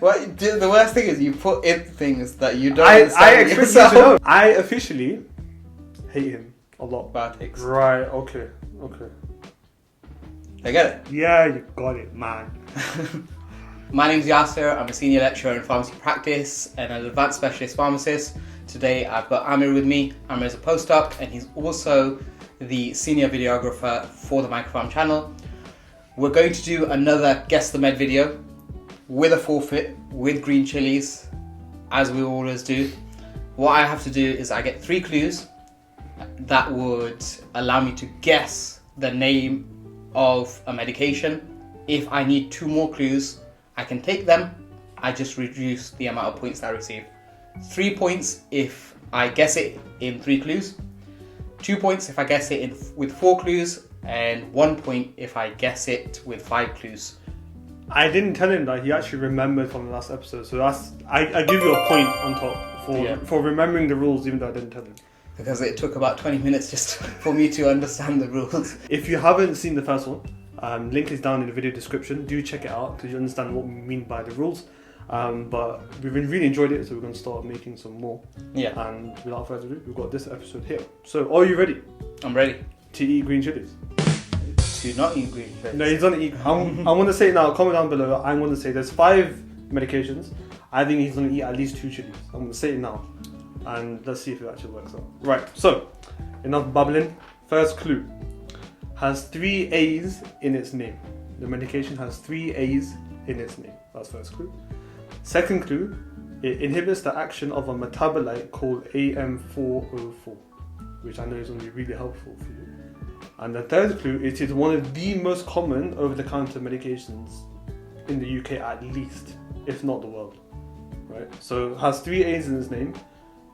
What? The worst thing is you put in things that you don't I understand expect yourself. you to know. I officially hate him a lot. Bad takes. Right, okay. I get it. Yeah, you got it, man. My name's Yasser. I'm a senior lecturer in pharmacy practice and an advanced specialist pharmacist. Today I've got Amir with me. Amir is a postdoc and he's also the senior videographer for the MicroPharm channel. We're going to do another Guess the Med video with a forfeit, with green chilies, as we always do. What I have to do is I get 3 clues that would allow me to guess the name of a medication. If I need 2 more clues, I can take them. I just reduce the amount of points that I receive. 3 points if I guess it in 3 clues. 2 points if I guess it with 4 clues. And 1 point if I guess it with 5 clues. I didn't tell him that he actually remembered from the last episode. So I give you a point on top for remembering the rules, even though I didn't tell him. Because it took about 20 minutes just for me to understand the rules. If you haven't seen the first one, link is down in the video description. Do check it out because you understand what we mean by the rules. But we've really enjoyed it, so we're going to start making some more. Yeah. And without further ado, we've got this episode here. So, are you ready? I'm ready. To eat green chilies? To not eat green chilies. No, he's gonna eat. I'm going to say it now. Comment down below. I'm going to say there's 5 medications. I think he's going to eat at least 2 chilies. I'm going to say it now. And let's see if it actually works out. Right, so, enough babbling. First clue. Has 3 A's in its name. The medication has 3 A's in its name. That's first clue. Second clue. It inhibits the action of a metabolite called AM404, which I know is going to be really helpful for you. And the third clue, it is one of the most common over-the-counter medications in the UK at least, if not the world. Right? So it has 3 A's in its name.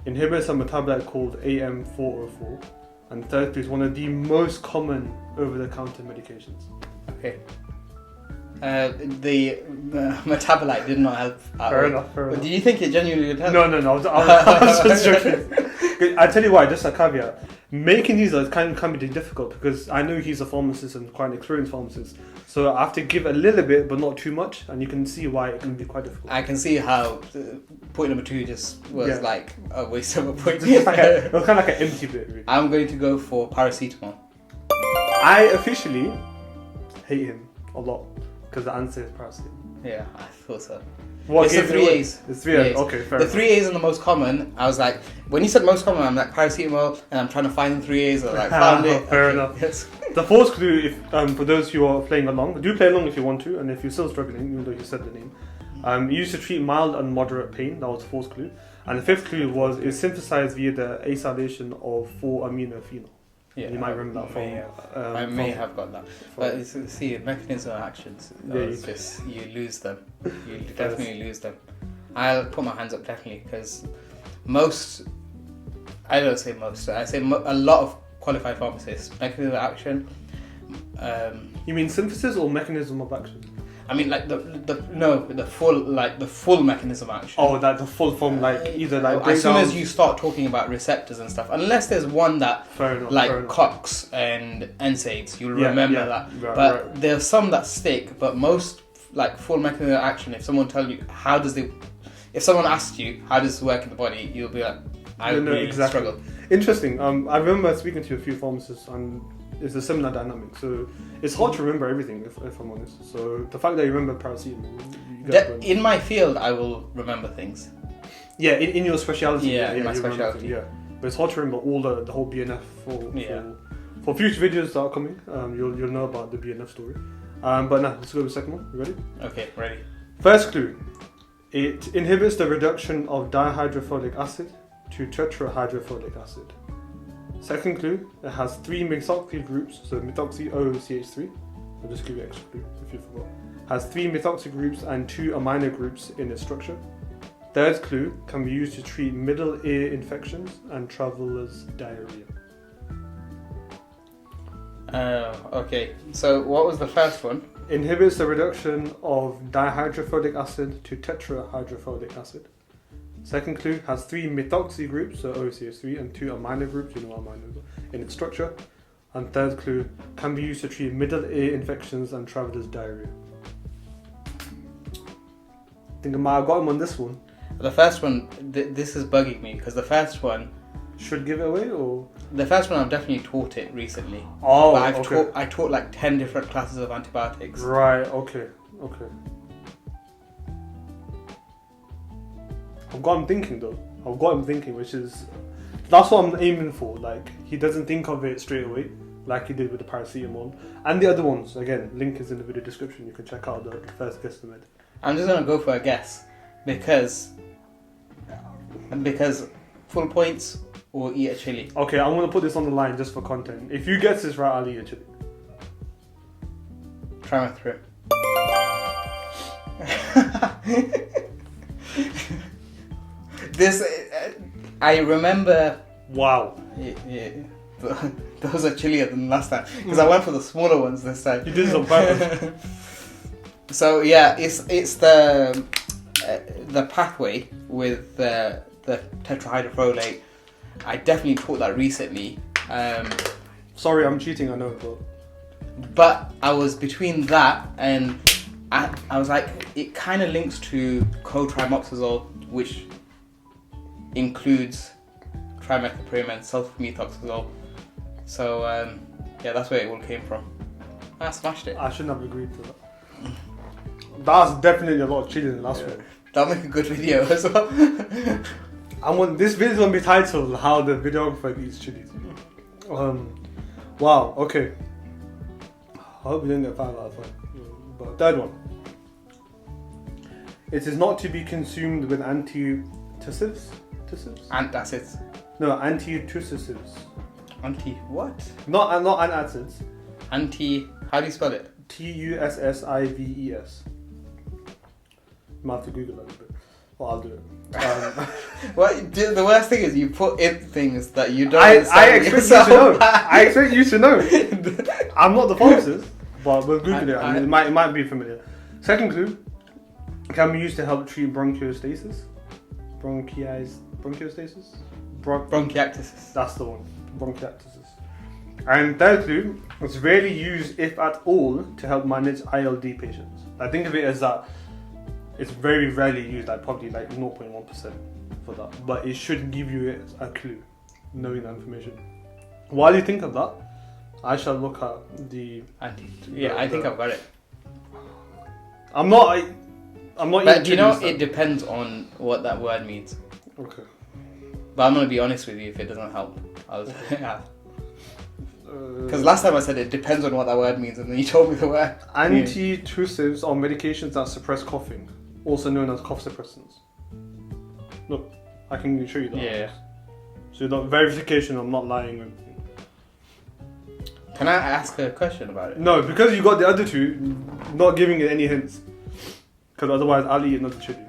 Inhibits a metabolite called AM404, and third clue is one of the most common over-the-counter medications. Okay. The metabolite did not help. Fair enough. Do you think it genuinely would help? No, I was just joking. I tell you why, just a caveat. Making these can be difficult because I know he's a pharmacist and quite an experienced pharmacist. So I have to give a little bit, but not too much, and you can see why it can be quite difficult. I can see how point number 2 just was like a waste of a point. It was kind of like an empty bit, really. I'm going to go for paracetamol. I officially hate him a lot because the answer is paracetamol. Yeah, I thought so. What it's the 3 A's. It's 3 A's. Okay, fair The enough. 3 A's are the most common. I was like, when you said most common, I'm like paracetamol, and I'm trying to find the 3 A's. I like found it. Fair enough. Yes. The fourth clue, if for those who are playing along, do play along if you want to, and if you're still struggling, even though you said the name. Used to treat mild and moderate pain. That was the fourth clue. And the fifth clue was it's synthesized via the acylation of 4-aminophenol. Yeah, you might remember that from. I may have got that, but see, mechanism of actions. You lose them. You definitely lose them. I'll put my hands up definitely because I don't say most. I say a lot of qualified pharmacists mechanism of action. You mean synthesis or mechanism of action? I mean like the full mechanism of action. Oh, that the full form, like either like as soon as you start talking about receptors and stuff, unless there's one that COX and NSAIDs, you'll remember that. But there's some that stick, but most like full mechanism of action. If someone if someone asks you how does it work in the body, you'll be like, I really struggle. Interesting. I remember speaking to a few pharmacists and it's a similar dynamic. So it's hard to remember everything if I'm honest. So the fact that you remember paracetamol, in my field, I will remember things. Yeah, in your specialty. Yeah, in my specialty. Yeah, but it's hard to remember all the whole BNF for future videos that are coming. You'll know about the BNF story. But now let's go with the second one. You ready? Okay, ready. First clue. It inhibits the reduction of dihydrofolic acid to tetrahydrofolic acid. Second clue, it has 3 methoxy groups, so methoxy-OCH3. I'll just give you an extra clue if you forgot. Has 3 methoxy groups and 2 amino groups in its structure. Third clue, can be used to treat middle ear infections and traveller's diarrhea. Okay, so what was the first one? Inhibits the reduction of dihydrofolic acid to tetrahydrofolic acid. Second clue, has 3 methoxy groups, so OCH3, and 2 amino groups, you know what aminos are, in its structure. And third clue, can be used to treat middle ear infections and traveller's diarrhea. think I might have got him on this one. The first one, this is bugging me because the first one should give it away or the first one I've definitely taught it recently. Oh, but okay. I taught like 10 different classes of antibiotics. Right. Okay. I've got him thinking though. Which is that's what I'm aiming for. Like he doesn't think of it straight away, like he did with the paracetamol and the other ones. Again, link is in the video description. You can check out the first guesstimate. I'm just gonna go for a guess because full points or eat a chili. Okay, I'm gonna put this on the line just for content. If you guess this right, I'll eat a chili. Try my throat. This I remember. Wow. Yeah. Those are chillier than last time because I went for the smaller ones this time. You did it on purpose. So yeah, it's the pathway with the tetrahydrofolate. I definitely taught that recently. Sorry, I'm cheating. I know, but I was between that and I was like, it kind of links to cotrimoxazole, which includes trimethoprim and sulfamethoxazole. So yeah, that's where it all came from. I smashed it. I shouldn't have agreed to that. That's definitely a lot of cheating in the last one. That'll make a good video as well. This video is gonna be titled "How the Videographer Eats Chilies." Wow. Okay. I hope you didn't get 5 out of 5. But third one. It is not to be consumed with antitussives. Antacids. No, antitussives. Anti what? Not antacids. Anti. How do you spell it? TUSSIVES. You might have to Google that a bit. Well, I'll do it. What? The worst thing is you put in things that you don't. I expect you to know. I expect you to know. I'm not the pharmacist, but we'll Google it. I mean, it might be familiar. Second clue. Can be used to help treat bronchiostasis. Bronchiostasis? Bronchiectasis. That's the one. Bronchiectasis. And third clue. It's rarely used, if at all, to help manage ILD patients. I think of it as that. It's very rarely used, like probably like 0.1% for that. But it should give you a clue, knowing that information. While you think of that, I shall look at the. I think I've got it. I'm not. But you know, it depends on what that word means. Okay. But I'm gonna be honest with you. If it doesn't help, because last time I said it depends on what that word means, and then you told me the word. Antitussives are medications that suppress coughing, also known as cough suppressants. Look, I can show you that. Yeah. So the verification, I'm not lying. Can I ask a question about it? No, because you got the other two, not giving it any hints. Because otherwise I'll eat another chili.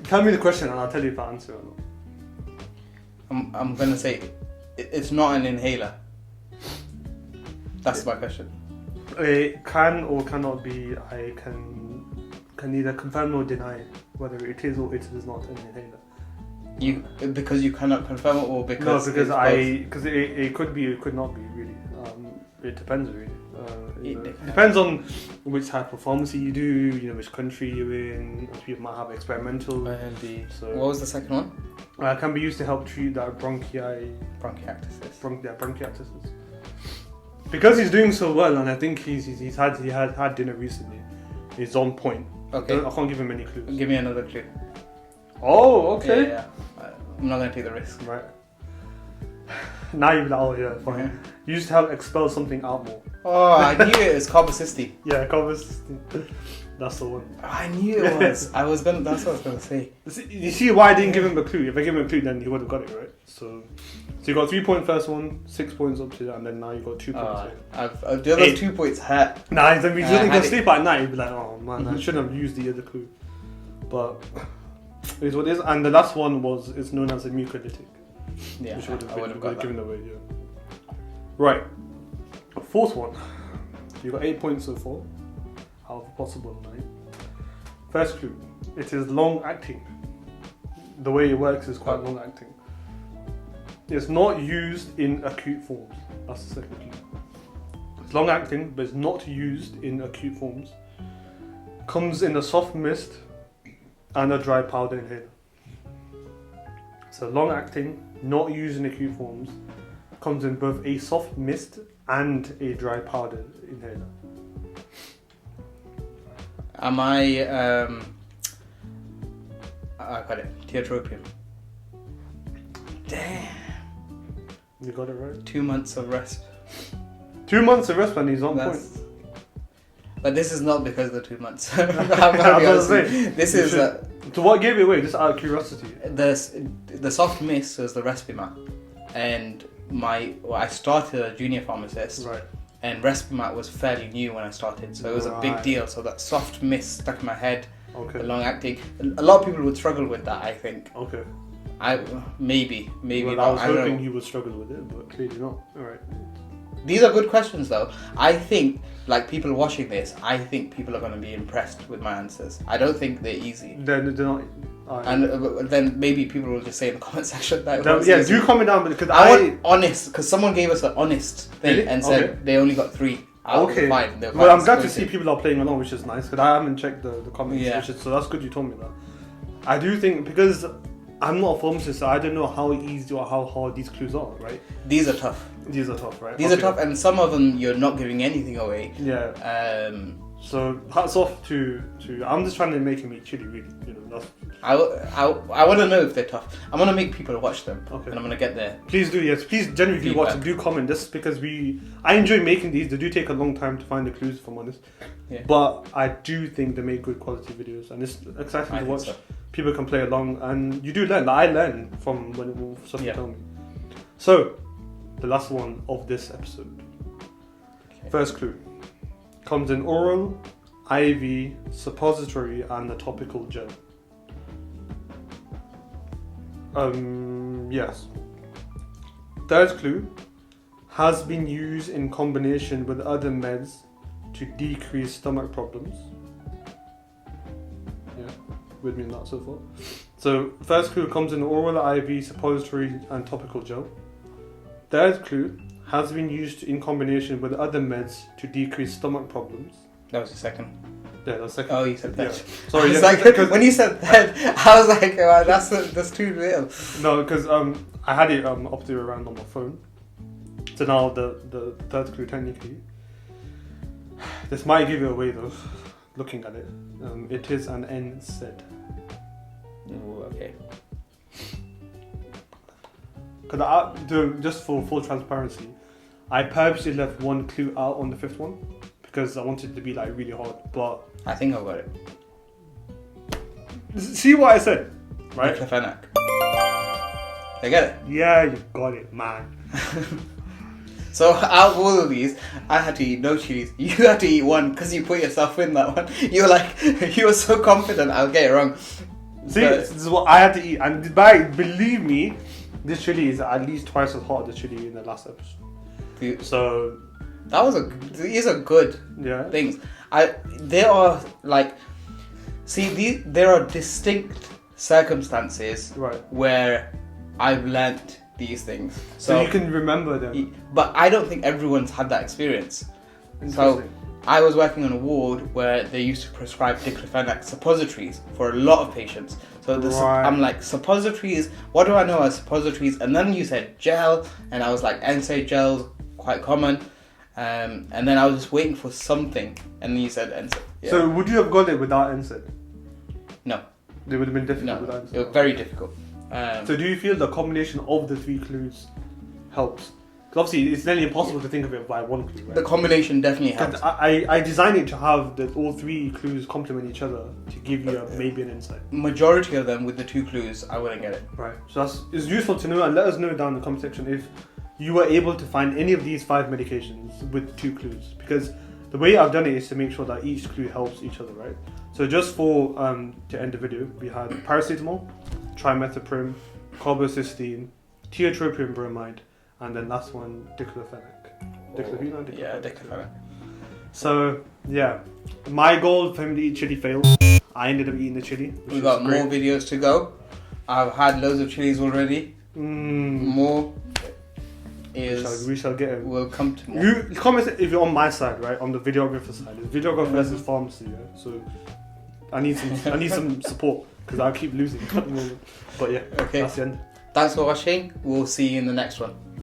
Tell me the question and I'll tell you if I answer or not. I'm gonna say it's not an inhaler. That's my question. It can or cannot be. I can neither confirm nor deny whether it is or it is not an inhaler. Because you cannot confirm it, or because it could be, it could not be really. It depends really. It depends on which type of pharmacy you do, which country you're in. People might have experimental. So what was the second one? Can be used to help treat that bronchiectasis. Bronchiectasis. Because he's doing so well, and I think he had dinner recently. He's on point. Okay. I can't give him any clues. Give me another clue. Oh, okay. Yeah. I'm not gonna take the risk. Right. Now you're like, fine. Yeah. Used to help expel something out more. Oh, I knew it was carbocysteine. Yeah, carbocysteine. That's the one. I knew it was. That's what I was gonna say. You see why I didn't give him a clue? If I gave him a clue, then he would have got it, right? So you got 3 points first one, 6 points up to that, and then now you got 2 points. The other 2 points hurt. Nah, then we didn't go sleep at night. You'd be like, oh man, I shouldn't have used the other clue. But it is what it is. And the last one is known as a mucolytic. Yeah, which would have got given away. Yeah. Right. Fourth one. You got 8 points so far. Out of a possible 9. First clue. It is long acting. The way it works is quite long acting. It's not used in acute forms. That's the second clue. It's long acting, but it's not used in acute forms. Comes in a soft mist and a dry powder inhaler. So long-acting, not used in acute forms. Comes in both a soft mist and a dry powder inhaler. Am I got it. Tiotropium. Damn. You got it right. 2 months of rest. 2 months of rest, man. He's on point. But this is not because of the 2 months. I was gonna say, this is so what gave it away? Just out of curiosity. the soft mist was the Respimat, and I started a junior pharmacist, Right. and Respimat was fairly new when I started, so it was a big Right. deal. So that soft mist stuck in my head. Okay. The long acting. A lot of people would struggle with that, I think. Okay. Maybe Well, not. I was I don't hoping know. you would struggle with it, but clearly not. All right. These are good questions, though. I think, like, people watching this, I think people are going to be impressed with my answers. I don't think they're easy. Then they're not. And then maybe people will just say in the comment section that it was yeah, easy. do comment down because I want honest, because someone gave us an honest thing Really? and said Okay. they only got 3 out of the 5. They were Well, quite I'm glad to see disappointed. people are playing along, which is nice because I haven't checked the comments. Yeah. So that's good you told me that. I do think because I'm not a pharmacist, so I don't know how easy or how hard these clues are. Right? These are tough. These are tough, right? These are tough, and some of them you're not giving anything away. Yeah. So hats off to. I'm just trying to make him eat chili, really. You know, that's. I want to know if they're tough. I want to make people watch them, Okay. and I'm gonna get there. Please do, yes. Please genuinely watch and Feedback. do comment. Just because I enjoy making these. They do take a long time to find the clues, if I'm honest. Yeah. But I do think they make good quality videos, and it's exciting I to think watch. so. People can play along, and you do learn. Like, I learn from when stuff you Yeah. tell me. So, the last one of this episode. Okay. First clue comes in oral, IV, suppository, and a topical gel. Yes. Third clue has been used in combination with other meds to decrease stomach problems. Yeah, with me in that so far. So, first clue comes in oral, IV, suppository, and topical gel. Third clue has been used in combination with other meds to decrease stomach problems. That was the second. Yeah, that's second. Oh, you said that. Yeah. Sorry, I was yeah, like, because when you said that, I was like, wow, that's too little. no, because I had it up there around on my phone. So now the third clue technically. This might give it away though. Looking at it, it is an NSAID. Ooh, okay. Because just for full transparency, I purposely left one clue out on the fifth one because I wanted it to be like really hard. But I think I've got it. see what I said, right? Diclofenac. I get it. Yeah, you got it, man. So out of all of these, I had to eat no chilies. You had to eat one because you put yourself in that one. You were like, you were so confident I'll get it wrong. See, But- this is what I had to eat, and believe me, this chili is at least twice as hot as the chili in the last episode. So these are good yeah, things. There are like, there are distinct circumstances right. where I've learnt these things. So you can remember them. But I don't think everyone's had that experience. So Interesting. I was working on a ward where they used to prescribe diclofenac suppositories for a lot of patients. So Right. I'm like, suppositories, what do I know as suppositories? And then you said gel, and I was like, NSAID gel's quite common. And then I was just waiting for something, and then you said NSAID. Yeah. So would you have got it without NSAID? No. It would have been difficult No, without it NSAID. was very difficult. So do you feel the combination of the three clues helps? Because obviously it's nearly impossible to think of it by one clue, right? The combination definitely helps. 'Cause I designed it to have all three clues complement each other to give you maybe an insight. Majority of them with the 2 clues, I wouldn't get it. Right. So it's useful to know, and let us know down in the comment section if you were able to find any of these 5 medications with 2 clues. Because the way I've done it is to make sure that each clue helps each other, right? So just for to end the video, we had paracetamol, trimethoprim, carbocysteine, tiotropium bromide, and then last one diclofenac. Diclofenac? Yeah, diclofenac. So yeah, my goal for him to eat chili failed. I ended up eating the chili. We got more videos to go. I've had loads of chilies already. More. is we shall get him. we'll come to more. You comment if you're on my side, right? On the videographer side, the videographer versus pharmacy. Yeah? So I need some support because I keep losing at the moment. But yeah, Okay. that's the end. Thanks for watching. We'll see you in the next one.